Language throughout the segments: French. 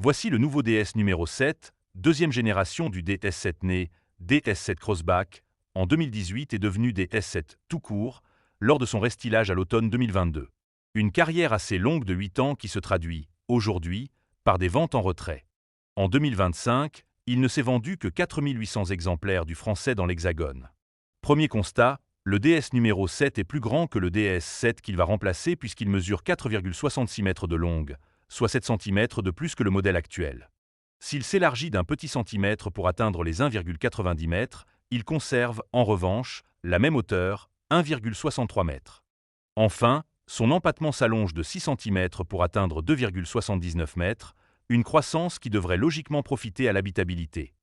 Voici le nouveau DS numéro 7, deuxième génération du DS7 né, DS7 Crossback, en 2018 est devenu DS7 tout court, lors de son restylage à l'automne 2022. Une carrière assez longue de 8 ans qui se traduit, aujourd'hui, par des ventes en retrait. En 2025, il ne s'est vendu que 4800 exemplaires du français dans l'Hexagone. Premier constat, le DS numéro 7 est plus grand que le DS7 qu'il va remplacer puisqu'il mesure 4,66 mètres de longue, soit 7 cm de plus que le modèle actuel. S'il s'élargit d'un petit centimètre pour atteindre les 1,90 mètres, il conserve, en revanche, la même hauteur, 1,63 mètres. Enfin, son empattement s'allonge de 6 cm pour atteindre 2,79 mètres, une croissance qui devrait logiquement profiter à l'habitabilité.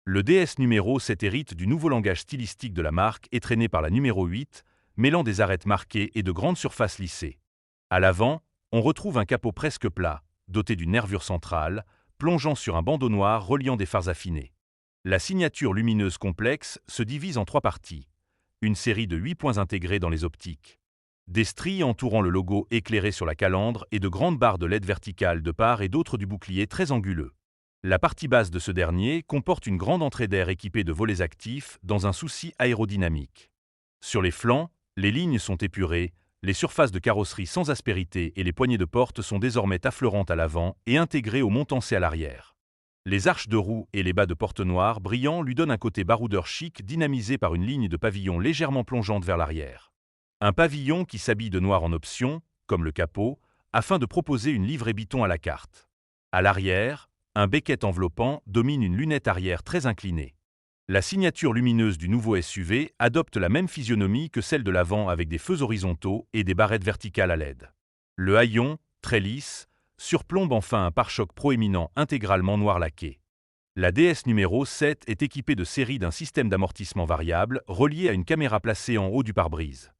Le DS numéro 7 hérite du nouveau langage stylistique de la marque et traîné par la numéro 8, mêlant des arêtes marquées et de grandes surfaces lissées. À l'avant, on retrouve un capot presque plat, doté d'une nervure centrale, plongeant sur un bandeau noir reliant des phares affinés. La signature lumineuse complexe se divise en 3 parties. Une série de 8 points intégrés dans les optiques. Des stries entourant le logo éclairé sur la calandre et de grandes barres de LED verticales de part et d'autre du bouclier très anguleux. La partie basse de ce dernier comporte une grande entrée d'air équipée de volets actifs dans un souci aérodynamique. Sur les flancs, les lignes sont épurées, les surfaces de carrosserie sans aspérité et les poignées de porte sont désormais affleurantes à l'avant et intégrées au montancé à l'arrière. Les arches de roue et les bas de porte noirs brillants lui donnent un côté baroudeur chic dynamisé par une ligne de pavillon légèrement plongeante vers l'arrière. Un pavillon qui s'habille de noir en option, comme le capot, afin de proposer une livrée Biton à la carte. À l'arrière, un becquet enveloppant domine une lunette arrière très inclinée. La signature lumineuse du nouveau SUV adopte la même physionomie que celle de l'avant avec des feux horizontaux et des barrettes verticales à LED. Le haillon, très lisse, surplombe enfin un pare-choc proéminent intégralement noir laqué. La DS numéro 7 est équipée de série d'un système d'amortissement variable relié à une caméra placée en haut du pare-brise.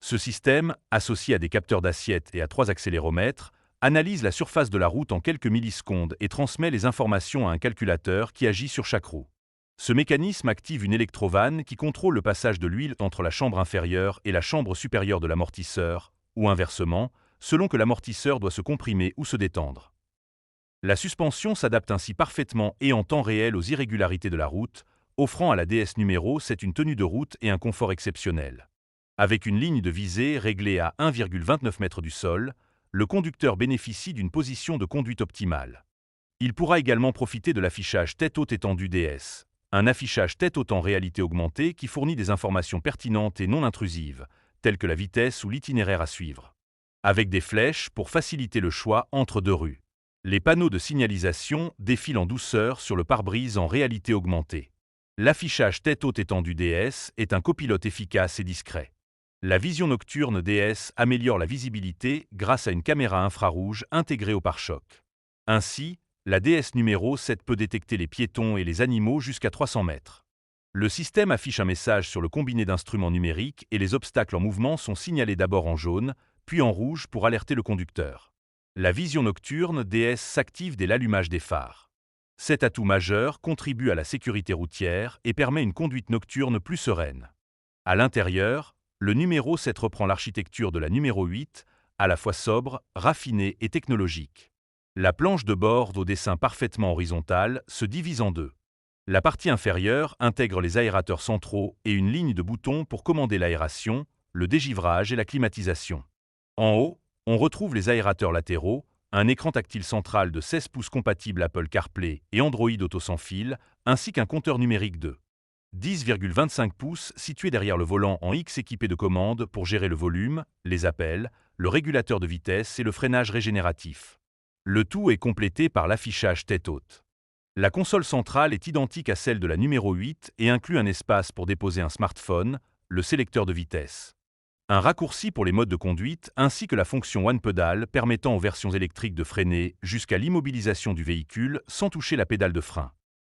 Ce système, associé à des capteurs d'assiette et à 3 accéléromètres, analyse la surface de la route en quelques millisecondes et transmet les informations à un calculateur qui agit sur chaque roue. Ce mécanisme active une électrovanne qui contrôle le passage de l'huile entre la chambre inférieure et la chambre supérieure de l'amortisseur, ou inversement, selon que l'amortisseur doit se comprimer ou se détendre. La suspension s'adapte ainsi parfaitement et en temps réel aux irrégularités de la route, offrant à la DS numéro 7 une tenue de route et un confort exceptionnel. Avec une ligne de visée réglée à 1,29 m du sol, le conducteur bénéficie d'une position de conduite optimale. Il pourra également profiter de l'affichage tête haute étendue DS, un affichage tête haute en réalité augmentée qui fournit des informations pertinentes et non intrusives, telles que la vitesse ou l'itinéraire à suivre. Avec des flèches pour faciliter le choix entre 2 rues. Les panneaux de signalisation défilent en douceur sur le pare-brise en réalité augmentée. L'affichage tête haute étendue DS est un copilote efficace et discret. La vision nocturne DS améliore la visibilité grâce à une caméra infrarouge intégrée au pare-choc. Ainsi, la DS numéro 7 peut détecter les piétons et les animaux jusqu'à 300 mètres. Le système affiche un message sur le combiné d'instruments numériques et les obstacles en mouvement sont signalés d'abord en jaune, puis en rouge pour alerter le conducteur. La vision nocturne DS s'active dès l'allumage des phares. Cet atout majeur contribue à la sécurité routière et permet une conduite nocturne plus sereine. À l'intérieur, le numéro 7 reprend l'architecture de la numéro 8, à la fois sobre, raffinée et technologique. La planche de bord au dessin parfaitement horizontal se divise en 2. La partie inférieure intègre les aérateurs centraux et une ligne de boutons pour commander l'aération, le dégivrage et la climatisation. En haut, on retrouve les aérateurs latéraux, un écran tactile central de 16 pouces compatible Apple CarPlay et Android Auto sans fil, ainsi qu'un compteur numérique de 10,25 pouces situé derrière le volant en X équipé de commandes pour gérer le volume, les appels, le régulateur de vitesse et le freinage régénératif. Le tout est complété par l'affichage tête haute. La console centrale est identique à celle de la numéro 8 et inclut un espace pour déposer un smartphone, le sélecteur de vitesse. Un raccourci pour les modes de conduite ainsi que la fonction One Pedal permettant aux versions électriques de freiner jusqu'à l'immobilisation du véhicule sans toucher la pédale de frein.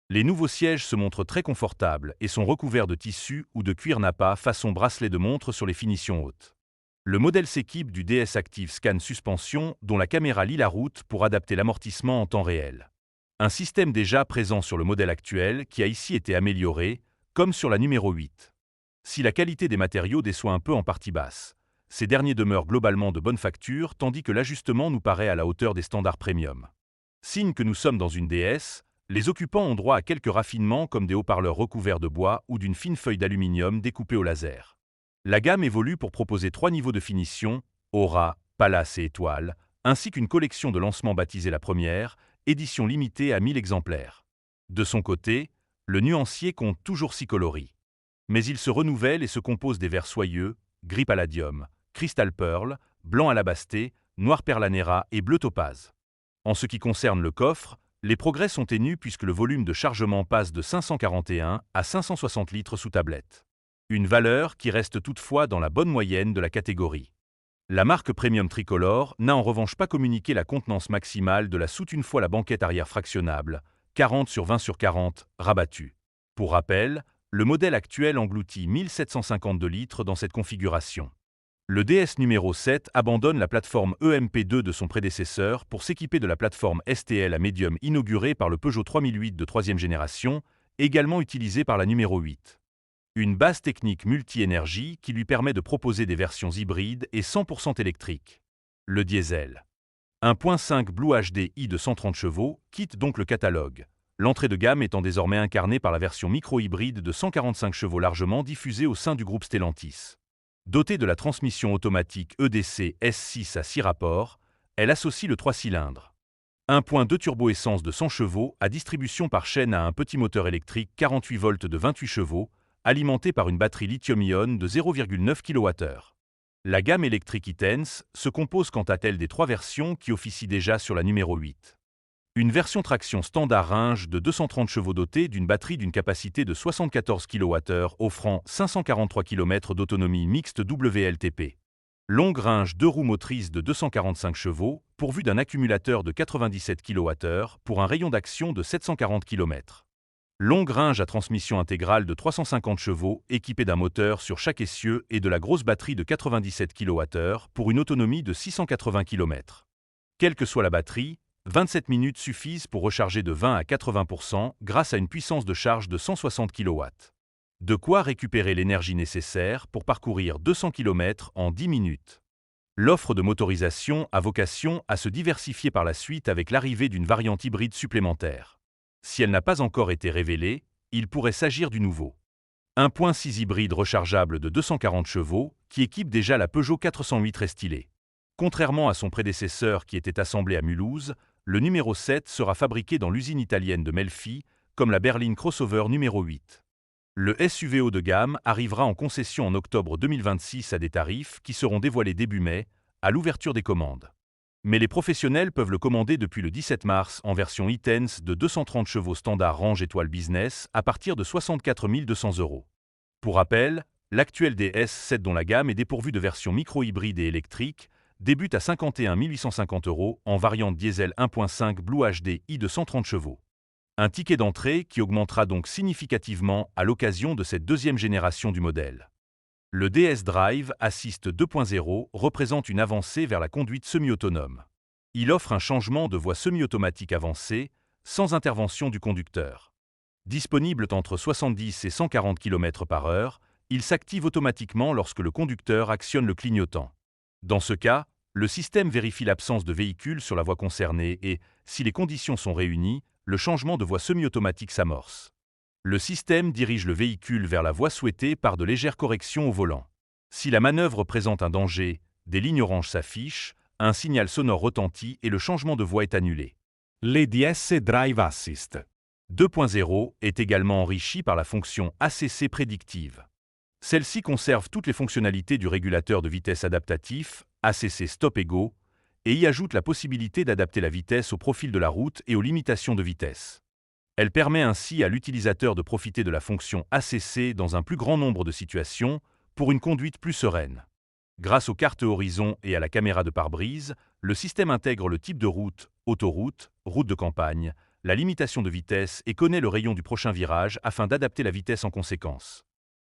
Les nouveaux sièges se montrent très confortables et sont recouverts de tissu ou de cuir nappa façon bracelet de montre sur les finitions hautes. Le modèle s'équipe du DS Active Scan Suspension dont la caméra lit la route pour adapter l'amortissement en temps réel. Un système déjà présent sur le modèle actuel qui a ici été amélioré, comme sur la numéro 8. Si la qualité des matériaux déçoit un peu en partie basse, ces derniers demeurent globalement de bonne facture tandis que l'ajustement nous paraît à la hauteur des standards premium. Signe que nous sommes dans une DS, les occupants ont droit à quelques raffinements comme des haut-parleurs recouverts de bois ou d'une fine feuille d'aluminium découpée au laser. La gamme évolue pour proposer 3 niveaux de finition, Aura, Palace et Étoile, ainsi qu'une collection de lancement baptisée la première, édition limitée à 1000 exemplaires. De son côté, le nuancier compte toujours 6 coloris. Mais il se renouvelle et se compose des verts soyeux, gris palladium, cristal pearl, blanc alabasté, noir perlanera et bleu topaze. En ce qui concerne le coffre, les progrès sont ténus puisque le volume de chargement passe de 541 à 560 litres sous tablette. Une valeur qui reste toutefois dans la bonne moyenne de la catégorie. La marque Premium Tricolor n'a en revanche pas communiqué la contenance maximale de la soute une fois la banquette arrière fractionnable, 40 sur 20 sur 40, rabattue. Pour rappel, le modèle actuel engloutit 1752 litres dans cette configuration. Le DS numéro 7 abandonne la plateforme EMP2 de son prédécesseur pour s'équiper de la plateforme STL à médium inaugurée par le Peugeot 3008 de 3e génération, également utilisée par la numéro 8. Une base technique multi-énergie qui lui permet de proposer des versions hybrides et 100% électriques. Le diesel. 1.5 Blue HD i de 130 chevaux quitte donc le catalogue, l'entrée de gamme étant désormais incarnée par la version micro-hybride de 145 chevaux largement diffusée au sein du groupe Stellantis. Dotée de la transmission automatique EDC S6 à 6 rapports, elle associe le 3 cylindres. 1.2 turbo-essence de 100 chevaux à distribution par chaîne à un petit moteur électrique 48 volts de 28 chevaux, alimenté par une batterie lithium-ion de 0,9 kWh. La gamme électrique e-Tense se compose quant à elle des 3 versions qui officient déjà sur la numéro 8. Une version traction standard range de 230 chevaux dotée d'une batterie d'une capacité de 74 kWh offrant 543 km d'autonomie mixte WLTP. Longue range 2 roues motrices de 245 chevaux, pourvue d'un accumulateur de 97 kWh pour un rayon d'action de 740 km. Longue range à transmission intégrale de 350 chevaux équipée d'un moteur sur chaque essieu et de la grosse batterie de 97 kWh pour une autonomie de 680 km. Quelle que soit la batterie, 27 minutes suffisent pour recharger de 20 à 80% grâce à une puissance de charge de 160 kW. De quoi récupérer l'énergie nécessaire pour parcourir 200 km en 10 minutes. L'offre de motorisation a vocation à se diversifier par la suite avec l'arrivée d'une variante hybride supplémentaire. Si elle n'a pas encore été révélée, il pourrait s'agir du nouveau 1.6 hybride rechargeable de 240 chevaux qui équipe déjà la Peugeot 408 restylée. Contrairement à son prédécesseur qui était assemblé à Mulhouse, le numéro 7 sera fabriqué dans l'usine italienne de Melfi, comme la berline crossover numéro 8. Le SUV haut de gamme arrivera en concession en octobre 2026 à des tarifs qui seront dévoilés début mai, à l'ouverture des commandes. Mais les professionnels peuvent le commander depuis le 17 mars en version e-Tense de 230 chevaux standard range étoile business à partir de 64 200 €. Pour rappel, l'actuel DS7 dont la gamme est dépourvue de version micro-hybride et électrique débute à 51 850 € en variante diesel 1.5 Blue HD i de 130 chevaux. Un ticket d'entrée qui augmentera donc significativement à l'occasion de cette deuxième génération du modèle. Le DS Drive Assist 2.0 représente une avancée vers la conduite semi-autonome. Il offre un changement de voie semi-automatique avancé, sans intervention du conducteur. Disponible entre 70 et 140 km/h, il s'active automatiquement lorsque le conducteur actionne le clignotant. Dans ce cas, le système vérifie l'absence de véhicule sur la voie concernée et, si les conditions sont réunies, le changement de voie semi-automatique s'amorce. Le système dirige le véhicule vers la voie souhaitée par de légères corrections au volant. Si la manœuvre présente un danger, des lignes oranges s'affichent, un signal sonore retentit et le changement de voie est annulé. Le DS Drive Assist 2.0 est également enrichi par la fonction ACC prédictive. Celle-ci conserve toutes les fonctionnalités du régulateur de vitesse adaptatif, ACC Stop et Go, et y ajoute la possibilité d'adapter la vitesse au profil de la route et aux limitations de vitesse. Elle permet ainsi à l'utilisateur de profiter de la fonction ACC dans un plus grand nombre de situations pour une conduite plus sereine. Grâce aux cartes horizon et à la caméra de pare-brise, le système intègre le type de route, autoroute, route de campagne, la limitation de vitesse et connaît le rayon du prochain virage afin d'adapter la vitesse en conséquence.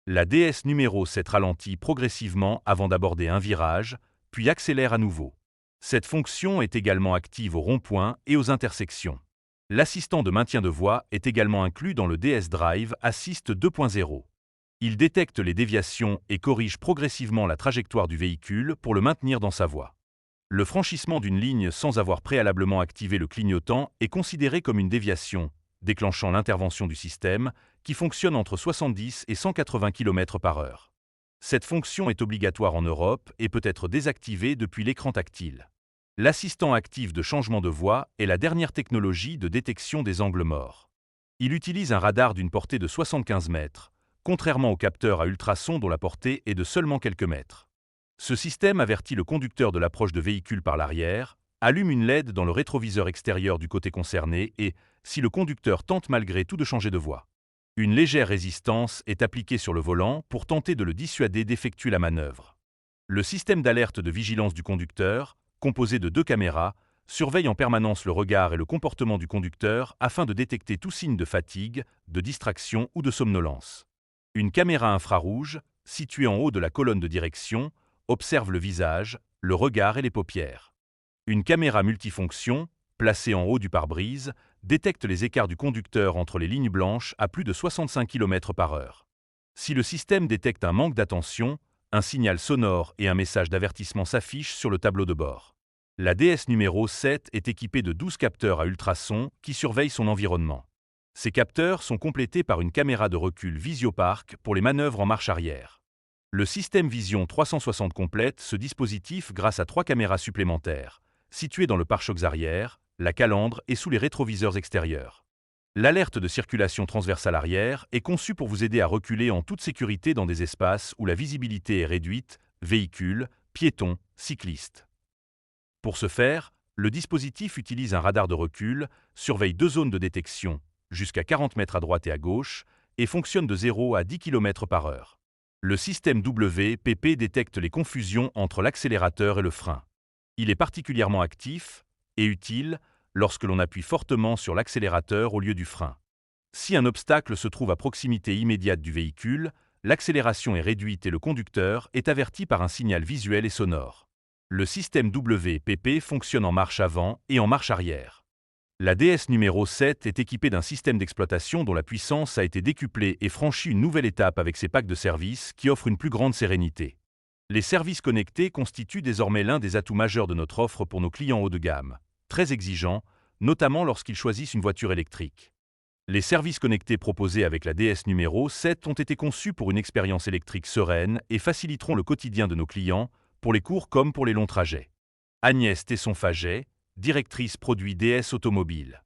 La DS numéro 7 ralentit progressivement avant d'aborder un virage, puis accélère à nouveau. Cette fonction est également active aux ronds-points et aux intersections. L'assistant de maintien de voie est également inclus dans le DS Drive Assist 2.0. Il détecte les déviations et corrige progressivement la trajectoire du véhicule pour le maintenir dans sa voie. Le franchissement d'une ligne sans avoir préalablement activé le clignotant est considéré comme une déviation, déclenchant l'intervention du système, qui fonctionne entre 70 et 180 km/h. Cette fonction est obligatoire en Europe et peut être désactivée depuis l'écran tactile. L'assistant actif de changement de voie est la dernière technologie de détection des angles morts. Il utilise un radar d'une portée de 75 mètres, contrairement au capteur à ultrasons dont la portée est de seulement quelques mètres. Ce système avertit le conducteur de l'approche de véhicule par l'arrière, allume une LED dans le rétroviseur extérieur du côté concerné et, si le conducteur tente malgré tout de changer de voie. Une légère résistance est appliquée sur le volant pour tenter de le dissuader d'effectuer la manœuvre. Le système d'alerte de vigilance du conducteur, composé de 2 caméras, surveille en permanence le regard et le comportement du conducteur afin de détecter tout signe de fatigue, de distraction ou de somnolence. Une caméra infrarouge, située en haut de la colonne de direction, observe le visage, le regard et les paupières. Une caméra multifonction, placée en haut du pare-brise, détecte les écarts du conducteur entre les lignes blanches à plus de 65 km/h. Si le système détecte un manque d'attention, un signal sonore et un message d'avertissement s'affichent sur le tableau de bord. La DS numéro 7 est équipée de 12 capteurs à ultrasons qui surveillent son environnement. Ces capteurs sont complétés par une caméra de recul Visiopark pour les manœuvres en marche arrière. Le système Vision 360 complète ce dispositif grâce à 3 caméras supplémentaires, situées dans le pare-chocs arrière, la calandre et sous les rétroviseurs extérieurs. L'alerte de circulation transversale arrière est conçue pour vous aider à reculer en toute sécurité dans des espaces où la visibilité est réduite, véhicules, piétons, cyclistes. Pour ce faire, le dispositif utilise un radar de recul, surveille 2 zones de détection, jusqu'à 40 mètres à droite et à gauche, et fonctionne de 0 à 10 km/h. Le système WPP détecte les confusions entre l'accélérateur et le frein. Il est particulièrement actif et utile lorsque l'on appuie fortement sur l'accélérateur au lieu du frein. Si un obstacle se trouve à proximité immédiate du véhicule, l'accélération est réduite et le conducteur est averti par un signal visuel et sonore. Le système WPP fonctionne en marche avant et en marche arrière. La DS numéro 7 est équipée d'un système d'exploitation dont la puissance a été décuplée et franchit une nouvelle étape avec ses packs de services qui offrent une plus grande sérénité. Les services connectés constituent désormais l'un des atouts majeurs de notre offre pour nos clients haut de gamme, très exigeants, notamment lorsqu'ils choisissent une voiture électrique. Les services connectés proposés avec la DS numéro 7 ont été conçus pour une expérience électrique sereine et faciliteront le quotidien de nos clients, pour les courts comme pour les longs trajets. Agnès Tesson-Faget, directrice produit DS Automobile.